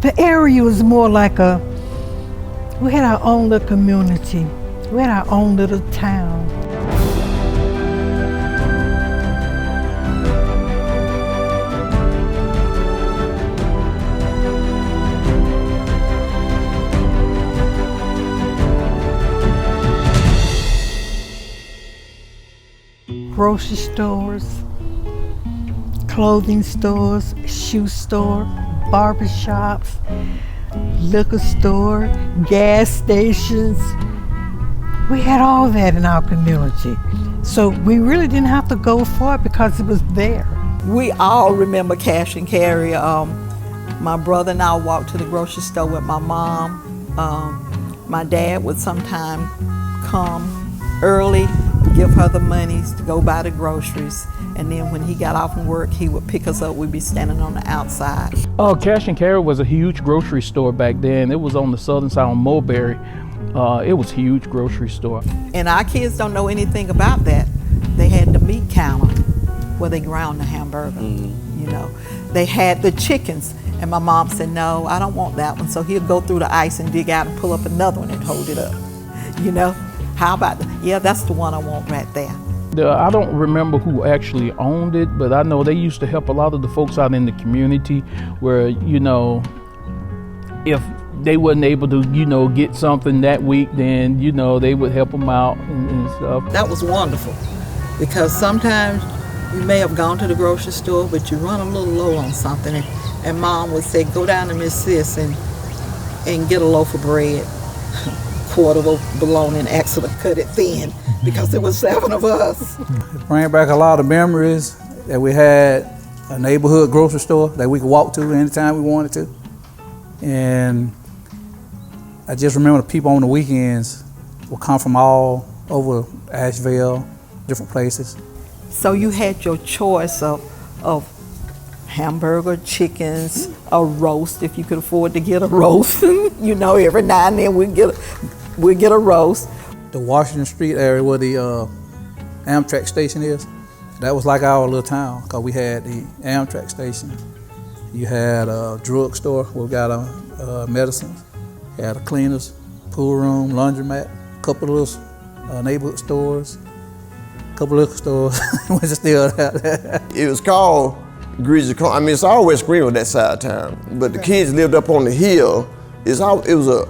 The area was more like we had our own little community. We had our own little town. Grocery stores, clothing stores, shoe store, barber shops, liquor store, gas stations. We had all that in our community. So we really didn't have to go far because it was there. We all remember Kash and Karry. My brother and I walked to the grocery store with my mom. My dad would sometimes come early, give her the monies to go buy the groceries, and then when he got off from work, he would pick us up. We'd be standing on the outside. Oh, Kash and Karry was a huge grocery store back then. It was on the southern side on Mayberry. It was a huge grocery store. And our kids don't know anything about that. They had the meat counter where they ground the hamburger. You know, they had the chickens, and my mom said, "No, I don't want that one." So he'd go through the ice and dig out and pull up another one and hold it up. You know, how about that? Yeah, that's the one I want right there. I don't remember who actually owned it, but I know they used to help a lot of the folks out in the community where, you know, if they wasn't able to, you know, get something that week, then, you know, they would help them out and stuff. That was wonderful, because sometimes you may have gone to the grocery store, but you run a little low on something, and Mom would say, "Go down to Miss Sis and get a loaf of bread, quarter of bologna, and ask her to cut it thin," because there were 7 of us. It brings back a lot of memories that we had a neighborhood grocery store that we could walk to anytime we wanted to. And I just remember the people on the weekends would come from all over Asheville, different places. So you had your choice of hamburger, chickens, a roast, if you could afford to get a roast. You know, every now and then we'd get a roast. The Washington Street area where the Amtrak station is, that was like our little town, because we had the Amtrak station. You had a drugstore where we got our medicines. You had a cleaners, pool room, laundromat, a couple of little neighborhood stores, a couple of liquor stores. Which is still there. It was called Greasy Corner. I mean, it's all West Greenville, that side of town. But the kids lived up on the hill. It was a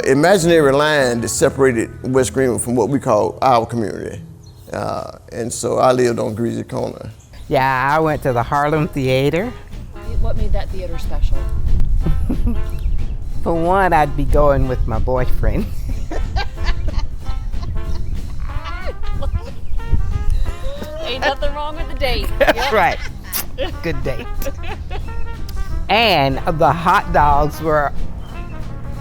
imaginary line that separated West Greenville from what we call our community. And so I lived on Greasy Corner. Yeah, I went to the Harlem Theater. What made that theater special? For one, I'd be going with my boyfriend. Ain't nothing wrong with the date. That's right. Good date. And the hot dogs were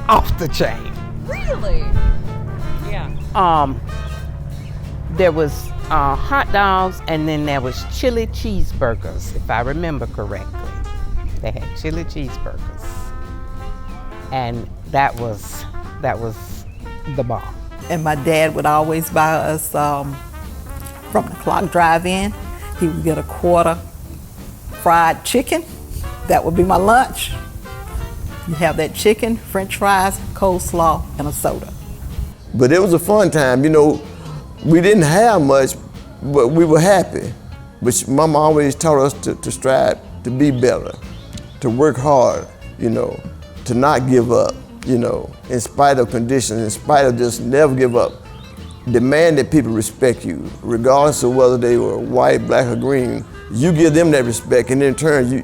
off the chain. Really? Yeah. There was hot dogs, and then there was chili cheeseburgers, if I remember correctly. They had chili cheeseburgers, and that was the bomb. And my dad would always buy us from the Clock Drive-In. He would get a quarter fried chicken. That would be my lunch. You have that chicken, French fries, coleslaw, and a soda. But it was a fun time. You know, we didn't have much, but we were happy. But Mama always taught us to strive to be better, to work hard, you know, to not give up, you know, in spite of conditions, in spite of just never give up. Demand that people respect you, regardless of whether they were white, black, or green. You give them that respect, and in turn,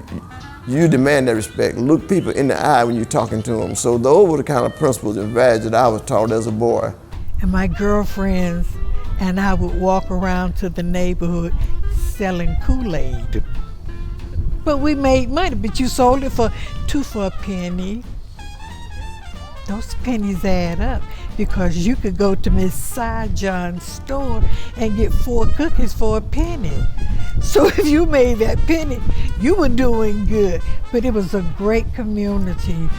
you demand that respect. Look people in the eye when you're talking to them. So those were the kind of principles and values that I was taught as a boy. And my girlfriends and I would walk around to the neighborhood selling Kool-Aid. But we made money, but you sold it for 2 for a penny. Those pennies add up, because you could go to Miss Side John's store and get 4 cookies for a penny. So if you made that penny, you were doing good. But it was a great community.